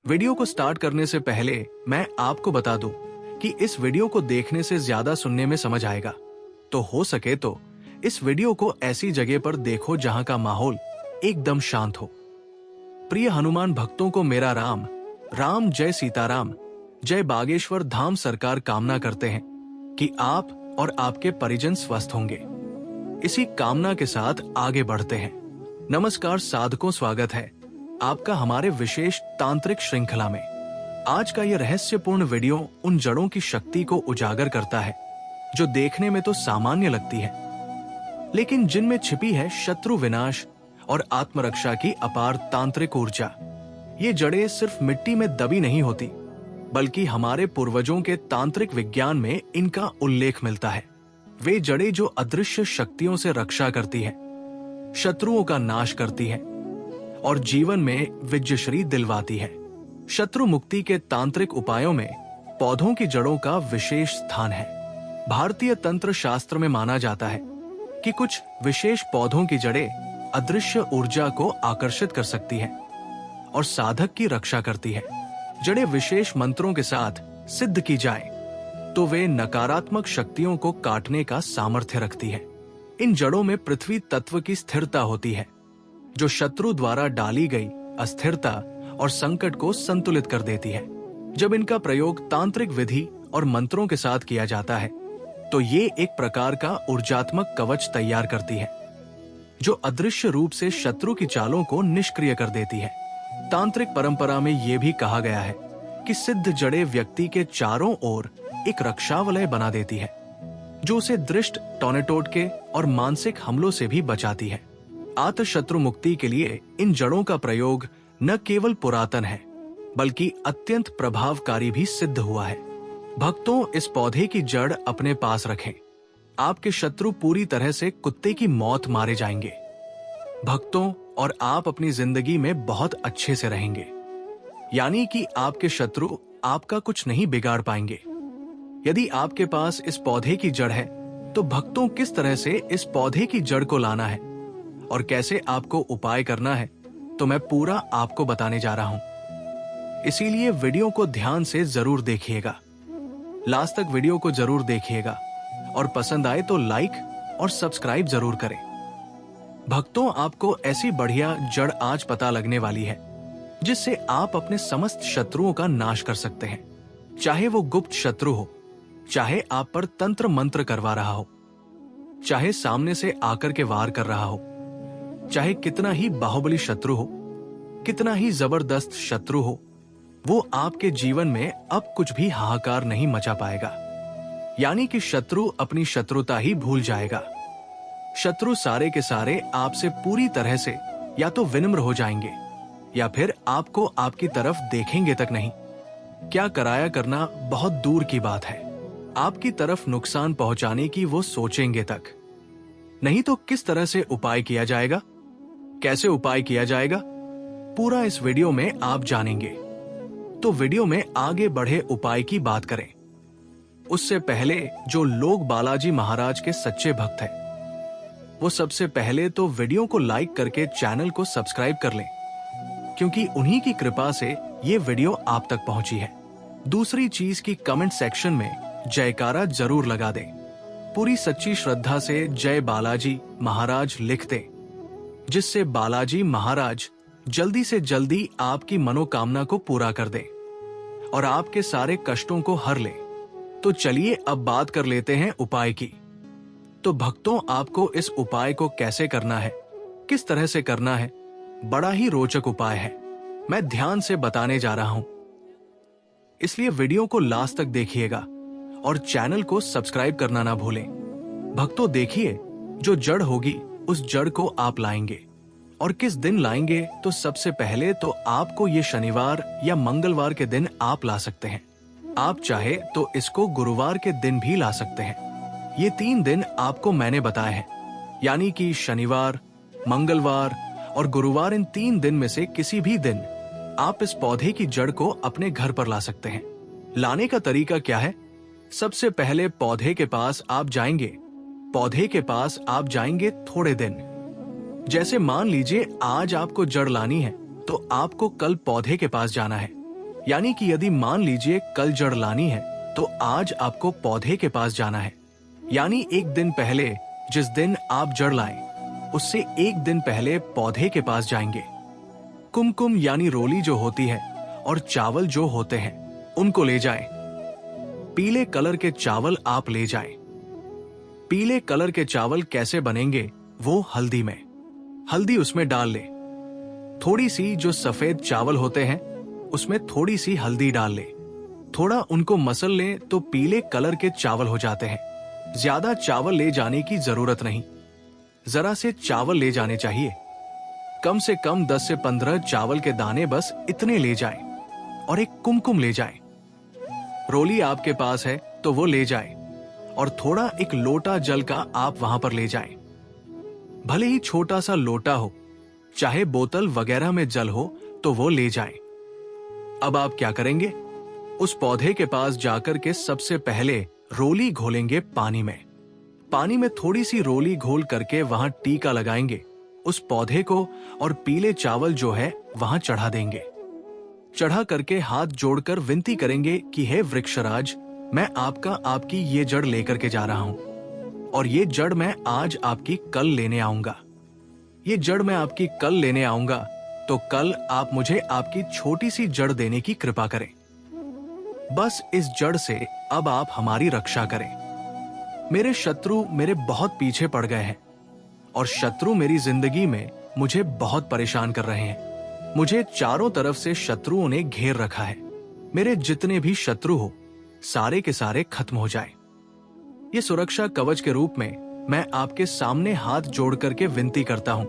Video को start करने से पहले मैं आपको बता दूं कि इस वीडियो को देखने से ज्यादा सुनने में समझ आएगा, तो हो सके तो इस वीडियो को ऐसी जगह पर देखो जहां का माहौल एकदम शांत हो। प्रिय हनुमान भक्तों को मेरा राम राम जय सीताराम जय बागेश्वर धाम सरकार कामना करते हैं कि आप और आपके परिजन स्वस्थ होंगे। इसी कामना के साथ आगे बढ़ते हैं। नमस्कार साधकों, स्वागत है आपका हमारे विशेष तांत्रिक श्रृंखला में। आज का यह रहस्यपूर्ण वीडियो उन जड़ों की शक्ति को उजागर करता है जो देखने में तो सामान्य लगती है, लेकिन जिनमें छिपी है शत्रु विनाश और आत्मरक्षा की अपार तांत्रिक ऊर्जा। ये जड़ें सिर्फ मिट्टी में दबी नहीं होती, बल्कि हमारे पूर्वजों के तांत्रिक विज्ञान में इनका उल्लेख मिलता है। वे जड़ें जो अदृश्य शक्तियों से रक्षा करती है, शत्रुओं का नाश करती है और जीवन में विजयश्री दिलवाती है। शत्रु मुक्ति के तांत्रिक उपायों में पौधों की जड़ों का विशेष स्थान है। भारतीय तंत्र शास्त्र में माना जाता है कि कुछ विशेष पौधों की जड़ें अदृश्य ऊर्जा को आकर्षित कर सकती हैं और साधक की रक्षा करती है। जड़ें विशेष मंत्रों के साथ सिद्ध की जाए तो वे नकारात्मक शक्तियों को काटने का सामर्थ्य रखती है। इन जड़ों में पृथ्वी तत्व की स्थिरता होती है, जो शत्रु द्वारा डाली गई अस्थिरता और संकट को संतुलित कर देती है। जब इनका प्रयोग तांत्रिक विधि और मंत्रों के साथ किया जाता है तो ये एक प्रकार का ऊर्जात्मक कवच तैयार करती है, जो अदृश्य रूप से शत्रु की चालों को निष्क्रिय कर देती है। तांत्रिक परंपरा में यह भी कहा गया है कि सिद्ध जड़ें व्यक्ति के चारों ओर एक रक्षा वलय बना देती है, जो उसे दृष्ट, टोनेटोटके और मानसिक हमलों से भी बचाती है। आत्मशत्रु मुक्ति के लिए इन जड़ों का प्रयोग न केवल पुरातन है, बल्कि अत्यंत प्रभावकारी भी सिद्ध हुआ है। भक्तों, इस पौधे की जड़ अपने पास रखें। आपके शत्रु पूरी तरह से कुत्ते की मौत मारे जाएंगे। भक्तों, और आप अपनी जिंदगी में बहुत अच्छे से रहेंगे, यानी कि आपके शत्रु आपका कुछ नहीं बिगाड़ पाएंगे। यदि आपके पास इस पौधे की जड़ है तो भक्तों, किस तरह से इस पौधे की जड़ को लाना है और कैसे आपको उपाय करना है, तो मैं पूरा आपको बताने जा रहा हूं। इसीलिए वीडियो को ध्यान से जरूर देखिएगा, लास्ट तक वीडियो को जरूर देखिएगा और पसंद आए तो लाइक और सब्सक्राइब जरूर करें। भक्तों, आपको ऐसी बढ़िया जड़ आज पता लगने वाली है जिससे आप अपने समस्त शत्रुओं का नाश कर सकते हैं। चाहे वो गुप्त शत्रु हो, चाहे आप पर तंत्र मंत्र करवा रहा हो, चाहे सामने से आकर के वार कर रहा हो, चाहे कितना ही बाहुबली शत्रु हो, कितना ही जबरदस्त शत्रु हो, वो आपके जीवन में अब कुछ भी हाहाकार नहीं मचा पाएगा। यानी कि शत्रु अपनी शत्रुता ही भूल जाएगा। शत्रु सारे के सारे आपसे पूरी तरह से या तो विनम्र हो जाएंगे या फिर आपको आपकी तरफ देखेंगे तक नहीं। क्या कराया करना बहुत दूर की बात है, आपकी तरफ नुकसान पहुंचाने की वो सोचेंगे तक नहीं। तो किस तरह से उपाय किया जाएगा, कैसे उपाय किया जाएगा, पूरा इस वीडियो में आप जानेंगे। तो वीडियो में आगे बढ़े उपाय की बात करें उससे पहले जो लोग बालाजी महाराज के सच्चे भक्त हैं, वो सबसे पहले तो वीडियो को लाइक करके चैनल को सब्सक्राइब कर लें, क्योंकि उन्हीं की कृपा से ये वीडियो आप तक पहुंची है। दूसरी चीज की कमेंट सेक्शन में जयकारा जरूर लगा दें। पूरी सच्ची श्रद्धा से जय बालाजी महाराज लिख दें, जिससे बालाजी महाराज जल्दी से जल्दी आपकी मनोकामना को पूरा कर दें और आपके सारे कष्टों को हर ले। तो चलिए अब बात कर लेते हैं उपाय की। तो भक्तों, आपको इस उपाय को कैसे करना है, किस तरह से करना है, बड़ा ही रोचक उपाय है। मैं ध्यान से बताने जा रहा हूं, इसलिए वीडियो को लास्ट तक देखिएगा और चैनल को सब्सक्राइब करना ना भूलें। भक्तों, देखिए, जो जड़ होगी उस जड़ को आप लाएंगे। और किस दिन लाएंगे, तो सबसे पहले तो आपको ये शनिवार या मंगलवार के दिन आप ला सकते हैं। आप चाहे तो इसको गुरुवार के दिन भी ला सकते हैं। ये 3 दिन आपको मैंने बताए हैं, यानी कि शनिवार, मंगलवार और गुरुवार। इन 3 दिन में से किसी भी दिन आप इस पौधे की जड़ को अपने घर पर ला सकते हैं। लाने का तरीका क्या है? सबसे पहले पौधे के पास आप जाएंगे थोड़े दिन। जैसे मान लीजिए आज आपको जड़ लानी है तो आपको कल पौधे के पास जाना है यानी कि यदि मान लीजिए कल जड़ लानी है तो आज आपको पौधे के पास जाना है। यानी एक दिन पहले जिस दिन आप जड़ लाएं, उससे एक दिन पहले पौधे के पास जाएंगे। कुमकुम यानी रोली जो होती है और चावल जो होते हैं उनको ले जाएं। पीले कलर के चावल आप ले जाएं। पीले कलर के चावल कैसे बनेंगे, वो हल्दी में। हल्दी उसमें डाल ले। थोड़ी सी जो सफेद चावल होते हैं उसमें थोड़ी सी हल्दी डाल ले। थोड़ा उनको मसल ले तो पीले कलर के चावल हो जाते हैं। ज्यादा चावल ले जाने की जरूरत नहीं, जरा से चावल ले जाने चाहिए। कम से कम 10 से 15 चावल के दाने बस इतने ले जाएं और एक कुमकुम ले जाएं। रोली आपके पास है तो वो ले जाएं और थोड़ा एक लोटा जल का आप वहां पर ले जाएं। भले ही छोटा सा लोटा हो, चाहे बोतल वगैरह में जल हो तो वो ले जाएं। अब आप क्या करेंगे, उस पौधे के पास जाकर के सबसे पहले रोली घोलेंगे पानी में। पानी में थोड़ी सी रोली घोल करके वहां टीका लगाएंगे उस पौधे को और पीले चावल जो है वहां चढ़ा देंगे। चढ़ा करके हाथ जोड़कर विनती करेंगे कि हे वृक्षराज, मैं आपकी ये जड़ लेकर के जा रहा हूं और ये जड़ मैं आज आपकी कल लेने आऊंगा। ये जड़ मैं आपकी कल लेने आऊंगा तो कल आप मुझे आपकी छोटी सी जड़ देने की कृपा करें। बस इस जड़ से अब आप हमारी रक्षा करें। मेरे शत्रु मेरे बहुत पीछे पड़ गए हैं और शत्रु मेरी जिंदगी में मुझे बहुत परेशान कर रहे हैं। मुझे चारों तरफ से शत्रुओं ने घेर रखा है। मेरे जितने भी शत्रु हो सारे के सारे खत्म हो जाए। ये सुरक्षा कवच के रूप में मैं आपके सामने हाथ जोड़ करके विनती करता हूं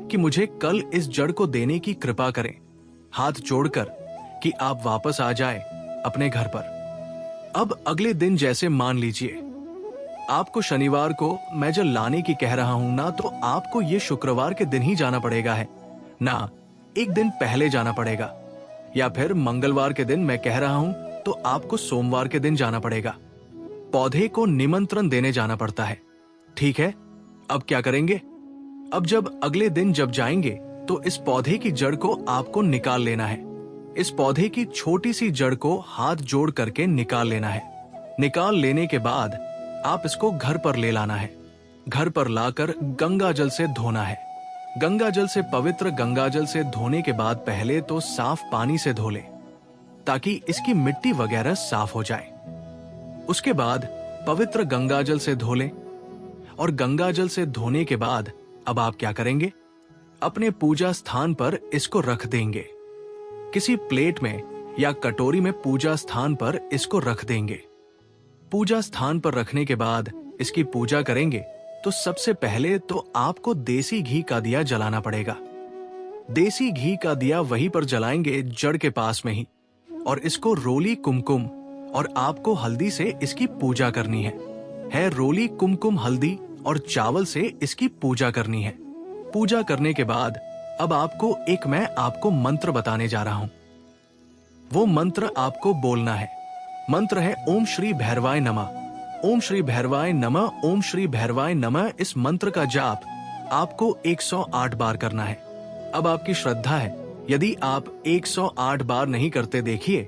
कि मुझे कल इस जड़ को देने की कृपा करें, हाथ जोड़कर कि आप वापस आ जाए अपने घर पर। अब अगले दिन जैसे मान लीजिए आपको शनिवार को मैं जब लाने की कह रहा हूं ना, तो आपको ये शुक्रवार के दिन ही जाना पड़ेगा है ना, एक दिन पहले जाना पड़ेगा। या फिर मंगलवार के दिन मैं कह रहा हूं तो आपको सोमवार के दिन जाना पड़ेगा। पौधे को निमंत्रण देने जाना पड़ता है, ठीक है। अब क्या करेंगे, अब जब अगले दिन जब जाएंगे तो इस पौधे की जड़ को आपको निकाल लेना है। इस पौधे की छोटी सी जड़ को हाथ जोड़ करके निकाल लेना है। निकाल लेने के बाद आप इसको घर पर ले लाना है। घर पर लाकर गंगा जल से धोना है। गंगा जल से, पवित्र गंगा जल से धोने के बाद पहले तो साफ पानी से धो ले ताकि इसकी मिट्टी वगैरह साफ हो जाए। उसके बाद पवित्र गंगा जल से धो ले और गंगा जल से धोने के बाद अब आप क्या करेंगे, अपने पूजा स्थान पर इसको रख देंगे। किसी प्लेट में या कटोरी में पूजा स्थान पर इसको रख देंगे। पूजा स्थान पर रखने के बाद इसकी पूजा करेंगे तो सबसे पहले तो आपको देसी घी का दिया जलाना पड़ेगा। देसी घी का दिया वहीं पर जलाएंगे जड़ के पास में ही, और इसको रोली कुमकुम और आपको हल्दी से इसकी पूजा करनी है। रोली कुमकुम हल्दी और चावल से इसकी पूजा करनी है। पूजा करने के बाद अब मैं आपको मंत्र बताने जा रहा हूं। वो मंत्र आपको बोलना है। मंत्र है ओम श्री भैरवाय नमः। ओम श्री भैरवाय नमः, ओम श्री भैरवाय नमः। इस मंत्र का जाप आपको 108 बार करना है। अब आपकी श्रद्धा है, यदि आप 108 बार नहीं करते, देखिए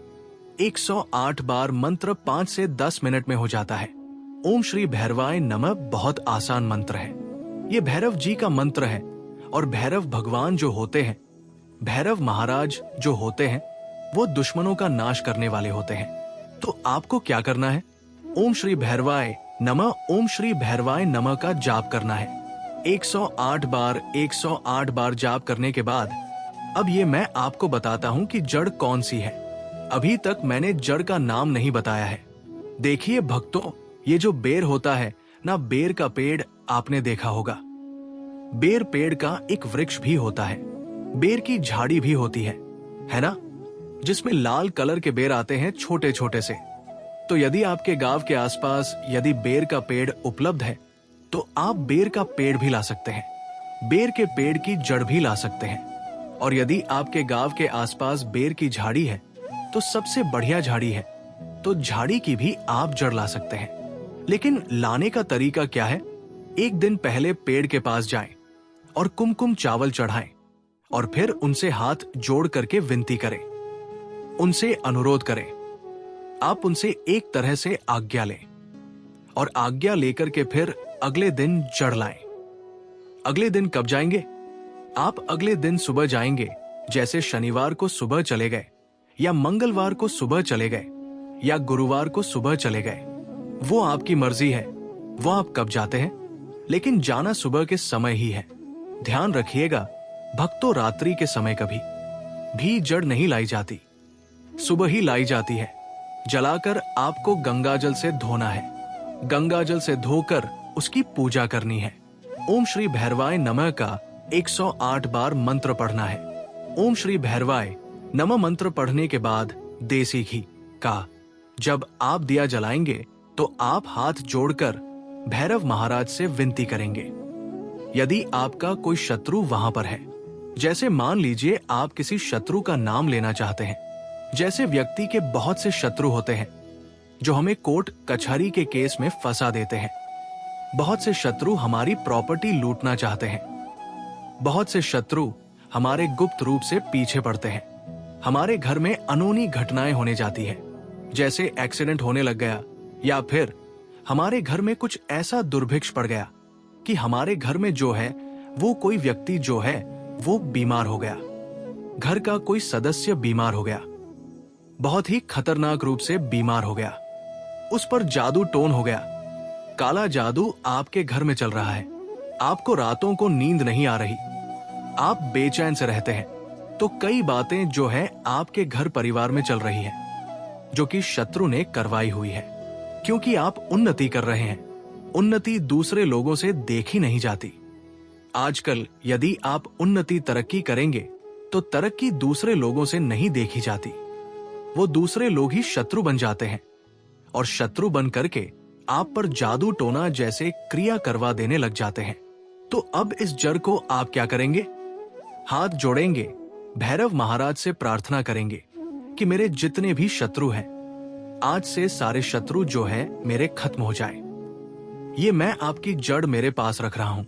108 बार मंत्र 5 से 10 मिनट में हो जाता है। ओम श्री भैरवाय नमः बहुत आसान मंत्र है। ये भैरव जी का मंत्र है और भैरव भगवान जो होते हैं, भैरव महाराज जो होते हैं, वो दुश्मनों का नाश करने वाले होते हैं। तो आपको क्या करना है, ओम श्री भैरवाय नमः, ओम श्री भैरवाय नमः का जाप करना है 108 बार। 108 बार जाप करने के बाद अब ये मैं आपको बताता हूं कि जड़ कौन सी है। अभी तक मैंने जड़ का नाम नहीं बताया है। देखिए भक्तों, ये जो बेर होता है ना, बेर का पेड़ आपने देखा होगा। बेर पेड़ का एक वृक्ष भी होता है। बेर की झाड़ी भी होती है ना, जिसमें लाल कलर के बेर आते हैं छोटे छोटे से। तो यदि आपके गांव के आसपास यदि बेर का पेड़ उपलब्ध है तो आप बेर का पेड़ भी ला सकते हैं। बेर के पेड़ की जड़ भी ला सकते हैं। और यदि आपके गांव के आसपास बेर की झाड़ी है तो सबसे बढ़िया झाड़ी है, तो झाड़ी की भी आप जड़ ला सकते हैं। लेकिन लाने का तरीका क्या है, एक दिन पहले पेड़ के पास जाएं और कुमकुम चावल चढ़ाएं और फिर उनसे हाथ जोड़ करके विनती करें। उनसे अनुरोध करें। आप उनसे एक तरह से आज्ञा लें और आज्ञा लेकर के फिर अगले दिन जड़ लाएं। अगले दिन कब जाएंगे? आप अगले दिन सुबह जाएंगे, जैसे शनिवार को सुबह चले गए या मंगलवार को सुबह चले गए या गुरुवार को सुबह चले गए। वो आपकी मर्जी है, वो आप कब जाते हैं, लेकिन जाना सुबह के समय ही है। ध्यान रखिएगा, भक्तों, रात्रि के समय कभी भी जड़ नहीं लाई जाती, सुबह ही लाई जाती है। जलाकर आपको गंगाजल से धोना है। गंगाजल से धोकर उसकी पूजा करनी है। ओम श्री भैरवाय नमः का 108 बार मंत्र पढ़ना है। ओम श्री भैरवाय नमः मंत्र पढ़ने के बाद देसी घी का जब आप दिया जलाएंगे तो आप हाथ जोड़कर भैरव महाराज से विनती करेंगे। यदि आपका कोई शत्रु वहां पर है, जैसे मान लीजिए आप किसी शत्रु का नाम लेना चाहते हैं, जैसे व्यक्ति के बहुत से शत्रु होते हैं जो हमें कोर्ट कचहरी के केस में फंसा देते हैं। बहुत से शत्रु हमारी प्रॉपर्टी लूटना चाहते हैं। बहुत से शत्रु हमारे गुप्त रूप से पीछे पड़ते हैं। हमारे घर में अनहोनी घटनाएं होने जाती है, जैसे एक्सीडेंट होने लग गया, या फिर हमारे घर में कुछ ऐसा दुर्भिक्ष पड़ गया कि हमारे घर में जो है वो कोई व्यक्ति जो है वो बीमार हो गया। घर का कोई सदस्य बीमार हो गया, बहुत ही खतरनाक रूप से बीमार हो गया। उस पर जादू टोन हो गया। काला जादू आपके घर में चल रहा है। आपको रातों को नींद नहीं आ रही, आप बेचैन से रहते हैं। तो कई बातें जो है आपके घर परिवार में चल रही है, जो कि शत्रु ने करवाई हुई है, क्योंकि आप उन्नति कर रहे हैं। उन्नति दूसरे लोगों से देखी नहीं जाती। आजकल यदि आप उन्नति तरक्की करेंगे तो तरक्की दूसरे लोगों से नहीं देखी जाती। वो दूसरे लोग ही शत्रु बन जाते हैं और शत्रु बन करके आप पर जादू टोना जैसे क्रिया करवा देने लग जाते हैं। तो अब इस जड़ को आप क्या करेंगे? हाथ जोड़ेंगे, भैरव महाराज से प्रार्थना करेंगे कि मेरे जितने भी शत्रु हैं, आज से सारे शत्रु जो है मेरे खत्म हो जाए। ये मैं आपकी जड़ मेरे पास रख रहा हूं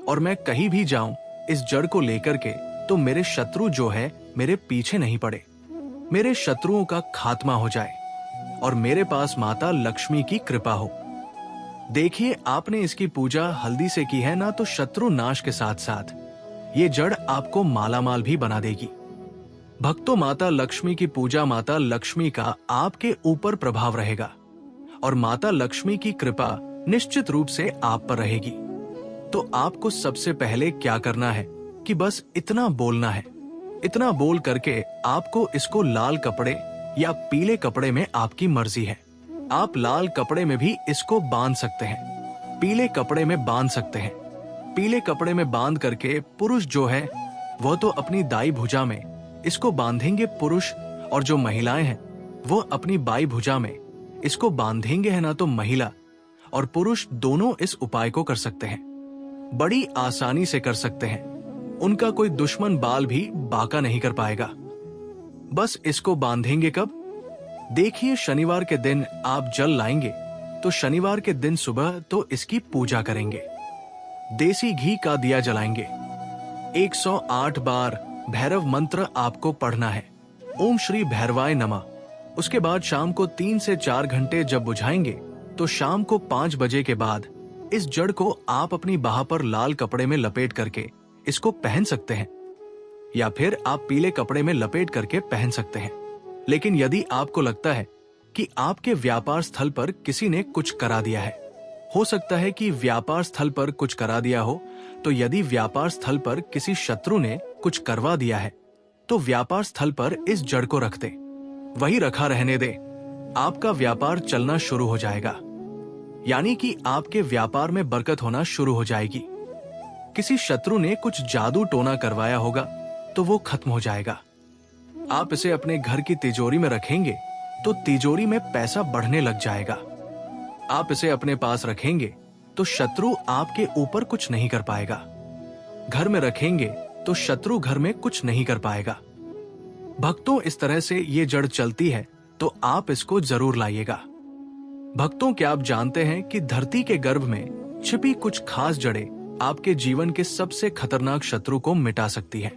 और मैं कहीं भी जाऊं इस जड़ को लेकर के, तो मेरे शत्रु जो है मेरे पीछे नहीं पड़े। मेरे शत्रुओं का खात्मा हो जाए और मेरे पास माता लक्ष्मी की कृपा हो। देखिए, आपने इसकी पूजा हल्दी से की है ना, तो शत्रु नाश के साथ साथ ये जड़ आपको मालामाल भी बना देगी। भक्तों, माता लक्ष्मी की पूजा, माता लक्ष्मी का आपके ऊपर प्रभाव रहेगा और माता लक्ष्मी की कृपा निश्चित रूप से आप पर रहेगी। तो आपको सबसे पहले क्या करना है कि बस इतना बोलना है। इतना बोल करके आपको इसको लाल कपड़े या पीले कपड़े में, आपकी मर्जी है, आप लाल कपड़े में भी इसको बांध सकते हैं, पीले कपड़े में बांध सकते हैं। पीले कपड़े में बांध करके पुरुष जो है वह तो अपनी दाई भुजा में इसको बांधेंगे पुरुष, और जो महिलाएं हैं वो अपनी बाई भुजा में इसको बांधेंगे, है ना। तो महिला और पुरुष दोनों इस उपाय को कर सकते हैं, बड़ी आसानी से कर सकते हैं। उनका कोई दुश्मन बाल भी बांका नहीं कर पाएगा। बस इसको बांधेंगे कब? देखिए, शनिवार के दिन आप जल लाएंगे तो शनिवार के दिन सुबह तो इसकी पूजा करेंगे। देसी घी का दिया जलाएंगे। 108 बार भैरव मंत्र आपको पढ़ना है, ओम श्री भैरवाय नमः। उसके बाद शाम को 3 से 4 घंटे जब बुझाएंगे तो शाम को 5 बजे के बाद इस जड़ को आप अपनी बाह पर लाल कपड़े में लपेट करके इसको पहन सकते हैं, या फिर आप पीले कपड़े में लपेट करके पहन सकते हैं। लेकिन यदि आपको लगता है कि आपके व्यापार स्थल पर किसी ने कुछ करा दिया है, हो सकता है कि व्यापार स्थल पर कुछ करा दिया हो, तो यदि व्यापार स्थल पर किसी शत्रु ने कुछ करवा दिया है तो व्यापार स्थल पर इस जड़ को रख दे, वही रखा रहने दे। आपका व्यापार चलना शुरू हो जाएगा, यानी कि आपके व्यापार में बरकत होना शुरू हो जाएगी। किसी शत्रु ने कुछ जादू टोना करवाया होगा तो वो खत्म हो जाएगा। आप इसे अपने घर की तिजोरी में रखेंगे तो तिजोरी में पैसा बढ़ने लग जाएगा। आप इसे अपने पास रखेंगे तो शत्रु आपके ऊपर कुछ नहीं कर पाएगा। घर में रखेंगे तो शत्रु घर में कुछ नहीं कर पाएगा। भक्तों, इस तरह से ये जड़ चलती है, तो आप इसको जरूर लाइएगा। भक्तों, क्या आप जानते हैं कि धरती के गर्भ में छिपी कुछ खास जड़ें आपके जीवन के सबसे खतरनाक शत्रु को मिटा सकती है।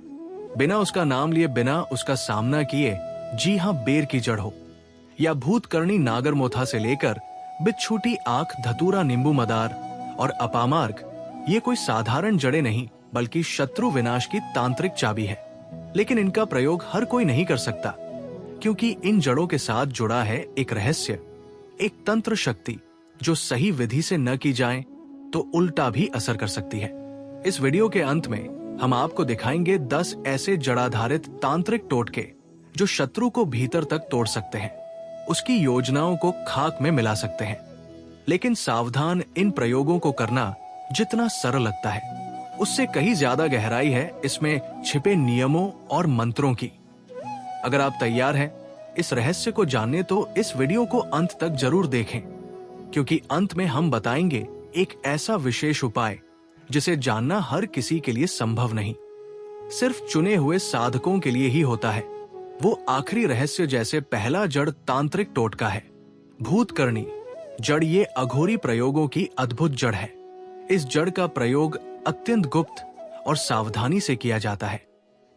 बिना उसका नाम लिए, बिना उसका सामना किए, जी हां, बेर की जड़ हो, या भूतकर्णी नागरमोथा से लेकर बिच्छूटी आंख, धतूरा, नींबू मदार और अपामार्ग, ये कोई साधारण जड़ें नहीं बल्कि शत्रु विनाश की तांत्रिक चाबी है। लेकिन इनका प्रयोग हर कोई नहीं कर सकता, क्योंकि इन जड़ों के साथ जुड़ा है एक रहस्य, एक तंत्र शक्ति जो सही विधि से न की जाए तो उल्टा भी असर कर सकती है। इस वीडियो के अंत में हम आपको दिखाएंगे 10 ऐसे जड़ाधारित तांत्रिक टोटके जो शत्रु को भीतर तक तोड़ सकते हैं, उसकी योजनाओं को खाक में मिला सकते हैं। लेकिन सावधान, इन प्रयोगों को करना जितना सरल लगता है उससे कहीं ज्यादा गहराई है इसमें छिपे नियमों और मंत्रों की। अगर आप तैयार हैं इस रहस्य को जानने तो इस वीडियो को अंत तक जरूर देखें, क्योंकि अंत में हम बताएंगे एक ऐसा विशेष उपाय जिसे जानना हर किसी के लिए संभव नहीं, सिर्फ चुने हुए साधकों के लिए ही होता है। वो आखिरी रहस्य जैसे पहला जड़ तांत्रिक टोटका है, भूतकर्णी जड़। ये अघोरी प्रयोगों की अद्भुत जड़ है। इस जड़ का प्रयोग अत्यंत गुप्त और सावधानी से किया जाता है।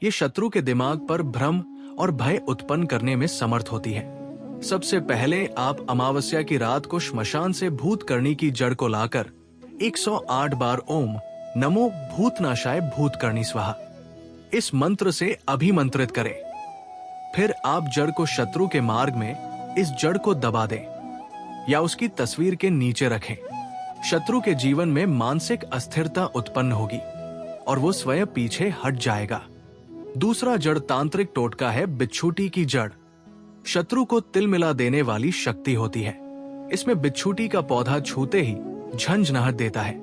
ये शत्रु के दिमाग पर भ्रम और भय उत्पन्न करने में समर्थ होती है। सबसे पहले आप अमावस्या की रात को श्मशान से भूतकर्णी की जड़ को लाकर 108 बार ओम नमो भूतनाशाय भूतकर्णी स्वाहा इस मंत्र से अभिमंत्रित करें। फिर आप जड़ को शत्रु के मार्ग में इस जड़ को दबा दें या उसकी तस्वीर के नीचे रखें। शत्रु के जीवन में मानसिक अस्थिरता उत्पन्न होगी और वो स्वयं पीछे हट जाएगा। दूसरा जड़ तांत्रिक टोटका है बिच्छूटी की जड़। शत्रु को तिलमिला देने वाली शक्ति होती है। इसमें बिच्छूटी का पौधा छूते ही झंझनाहट देता है,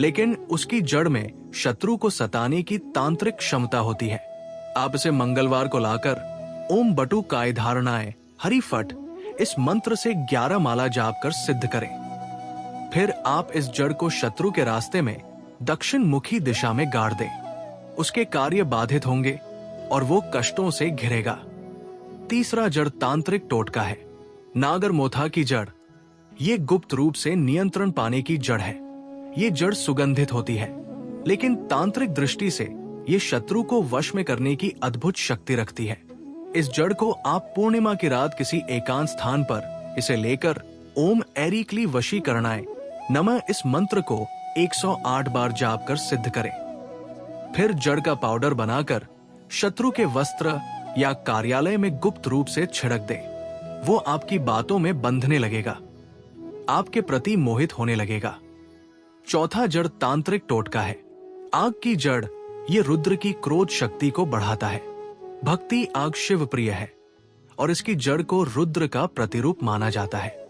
लेकिन उसकी जड़ में शत्रु को सताने की तांत्रिक क्षमता होती है। आप इसे मंगलवार को लाकर ओम बटु काय धारणाए हरिफट इस मंत्र से 11 माला जाप कर सिद्ध करें। फिर आप इस जड़ को शत्रु के रास्ते में दक्षिण मुखी दिशा में गाड़ दें। उसके कार्य बाधित होंगे और वो कष्टों से घिरेगा। तीसरा जड़ तांत्रिक टोटका है नागरमोथा की जड़। ये गुप्त रूप से नियंत्रण पाने की जड़ है। ये जड़ सुगंधित होती है, लेकिन तांत्रिक दृष्टि से ये शत्रु को वश में करने की अद्भुत शक्ति रखती है। इस जड़ को आप पूर्णिमा की रात किसी एकांत स्थान पर इसे लेकर ओम एरिक्ली वशीकरणाय नमः इस मंत्र को 108 बार जाप कर सिद्ध करें। फिर जड़ का पाउडर बनाकर शत्रु के वस्त्र या कार्यालय में गुप्त रूप से छिड़क दें। वो आपकी बातों में बंधने लगेगा, आपके प्रति मोहित होने लगेगा। चौथा जड़ तांत्रिक टोटका है आग की जड़। ये रुद्र की क्रोध शक्ति को बढ़ाता है। भक्ति आग शिव प्रिय है और इसकी जड़ को रुद्र का प्रतिरूप माना जाता है।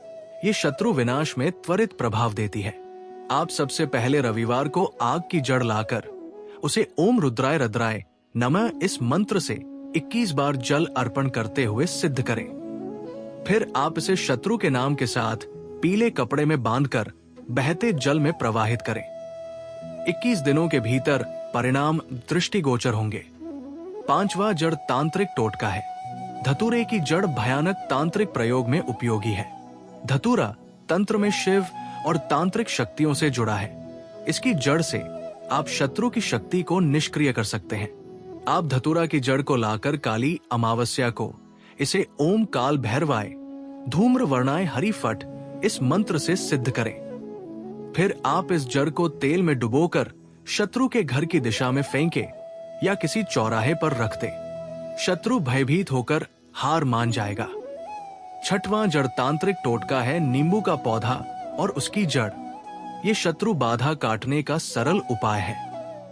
ये शत्रु विनाश में त्वरित प्रभाव देती है। आप सबसे पहले रविवार को आग की जड़ लाकर उसे ओम रुद्राय रद्राय नमः इस मंत्र से 21 बार जल अर्पण करते हुए सिद्ध करें। फिर आप इसे शत्रु के नाम के साथ पीले कपड़े में बांधकर बहते जल में प्रवाहित करें। 21 दिनों के भीतर परिणाम दृष्टिगोचर होंगे। पांचवा जड़ तांत्रिक टोटका है धतूरे की जड़। भयानक तांत्रिक प्रयोग में उपयोगी है। धतूरा तंत्र में शिव और तांत्रिक शक्तियों से जुड़ा है। इसकी जड़ से आप शत्रु की शक्ति को निष्क्रिय कर सकते हैं। आप धतूरा की जड़ को लाकर काली अमावस्या को इसे ओम काल भैरवाय धूम्र वर्णाय हरिफट इस मंत्र से सिद्ध करें। फिर आप इस जड़ को तेल में डुबोकर शत्रु के घर की दिशा में फेंके या किसी चौराहे पर रख दे। शत्रु भयभीत होकर हार मान जाएगा। छठवां जड़ तांत्रिक टोटका है नींबू का पौधा और उसकी जड़। ये शत्रु बाधा काटने का सरल उपाय है।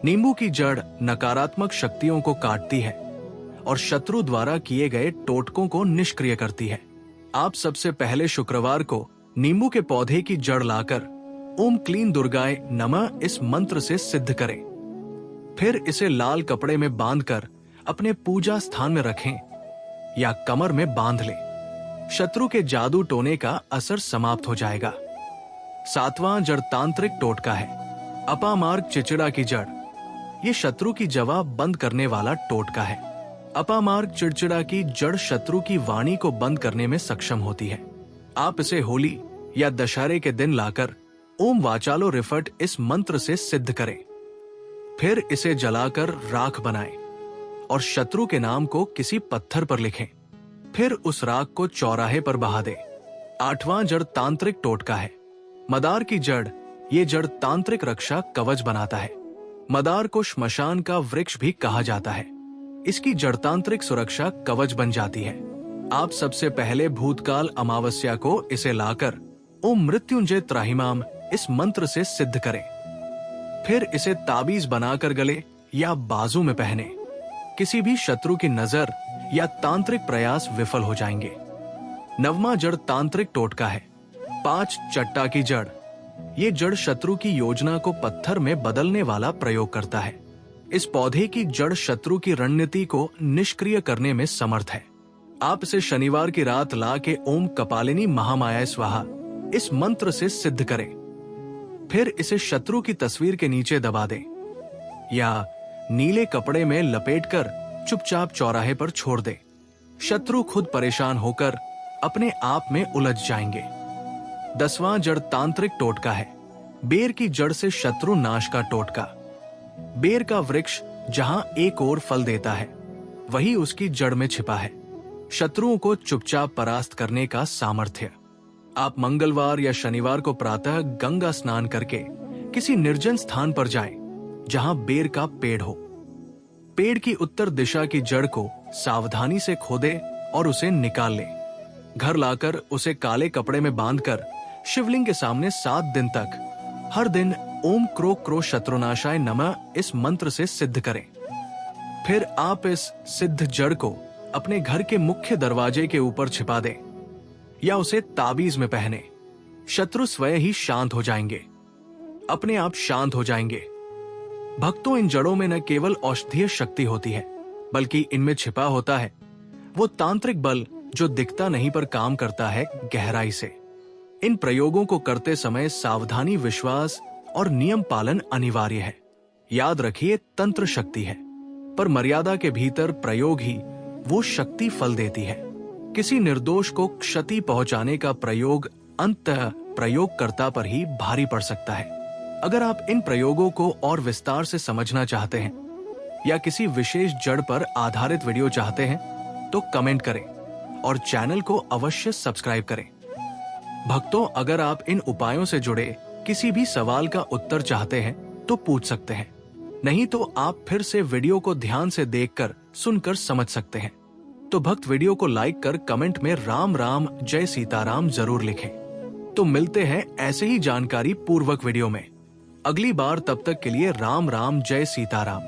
नींबू की जड़ नकारात्मक शक्तियों को काटती है और शत्रु द्वारा किए गए टोटकों को निष्क्रिय करती है। आप सबसे पहले शुक्रवार को नींबू के पौधे की जड़ लाकर ओम क्लीन दुर्गाय नमः इस मंत्र से सिद्ध करें। फिर इसे लाल कपड़े में बांधकर अपने पूजा स्थान में रखें या कमर में बांध लें। शत्रु के जादू टोने का असर समाप्त हो जाएगा। सातवां जड़ तांत्रिक टोटका है अपामार्ग चिचिड़ा की जड़। ये शत्रु की जवाब बंद करने वाला टोटका है। अपामार्ग चिड़चिड़ा की जड़ शत्रु की वाणी को बंद करने में सक्षम होती है। आप इसे होली या दशहरे के दिन लाकर ओम वाचालो रिफट इस मंत्र से सिद्ध करें। फिर इसे जलाकर राख बनाएं और शत्रु के नाम को किसी पत्थर पर लिखें। फिर उस राख को चौराहे पर बहा दे। 8वां जड़ तांत्रिक टोटका है। मदार की जड़, ये जड़ तांत्रिक रक्षा कवच बनाता है। मदार को श्मशान का वृक्ष भी कहा जाता है। इसकी जड़ तांत्रिक सुरक्षा कवच बन जाती है। आप सबसे पहले भूतकाल अमावस्या को इसे लाकर ओम मृत्युंजय त्राहिमाम इस मंत्र से सिद्ध करें। फिर इसे ताबीज बनाकर गले या बाजू में पहने। किसी भी शत्रु की नजर या तांत्रिक प्रयास विफल हो जाएंगे। 9वां जड़ तांत्रिक टोटका है। 5 चट्टा की जड़, ये जड़ शत्रु की योजना को पत्थर में बदलने वाला प्रयोग करता है। इस पौधे की जड़ शत्रु की रणनीति को निष्क्रिय करने में समर्थ है। आप इसे शनिवार की रात ला के ओम कपालिनी महामाया स्वाहा इस मंत्र से सिद्ध करें। फिर इसे शत्रु की तस्वीर के नीचे दबा दें या नीले कपड़े में लपेटकर चुपचाप चौराहे पर छोड़ दें। शत्रु खुद परेशान होकर अपने आप में उलझ जाएंगे। 10वां जड़ तांत्रिक टोटका है। बेर की जड़ से शत्रु नाश का टोटका। बेर का वृक्ष जहां एक ओर फल देता है, वही उसकी जड़ में छिपा है। शत्रुओं को चुपचाप परास्त करने का सामर्थ्य। आप मंगलवार या शनिवार को प्रातः गंगा स्नान करके किसी निर्जन स्थान पर जाएं, जहां बेर का पेड़ हो। पेड़ की उत्तर दिशा की जड़ को सावधानी से खोदे और उसे निकाल लें। घर लाकर उसे काले कपड़े में बांधकर शिवलिंग के सामने 7 दिन तक हर दिन ओम क्रो क्रो शत्रुनाशाय नमः इस मंत्र से सिद्ध करें। फिर आप इस सिद्ध जड़ को अपने घर के मुख्य दरवाजे के ऊपर छिपा दें या उसे ताबीज में पहने। शत्रु स्वयं ही शांत हो जाएंगे, अपने आप शांत हो जाएंगे। भक्तों, इन जड़ों में न केवल औषधीय शक्ति होती है, बल्कि इनमें छिपा होता है वो तांत्रिक बल जो दिखता नहीं पर काम करता है गहराई से। इन प्रयोगों को करते समय सावधानी, विश्वास और नियम पालन अनिवार्य है। याद रखिए, तंत्र शक्ति है, पर मर्यादा के भीतर प्रयोग ही वो शक्ति फल देती है। किसी निर्दोष को क्षति पहुंचाने का प्रयोग अंततः प्रयोगकर्ता पर ही भारी पड़ सकता है। अगर आप इन प्रयोगों को और विस्तार से समझना चाहते हैं या किसी विशेष जड़ पर आधारित वीडियो चाहते हैं, तो कमेंट करें और चैनल को अवश्य सब्सक्राइब करें। भक्तों, अगर आप इन उपायों से जुड़े किसी भी सवाल का उत्तर चाहते हैं तो पूछ सकते हैं, नहीं तो आप फिर से वीडियो को ध्यान से देखकर सुनकर समझ सकते हैं। तो भक्त, वीडियो को लाइक कर कमेंट में राम राम जय सीताराम जरूर लिखें। तो मिलते हैं ऐसे ही जानकारी पूर्वक वीडियो में अगली बार। तब तक के लिए राम राम जय सीताराम।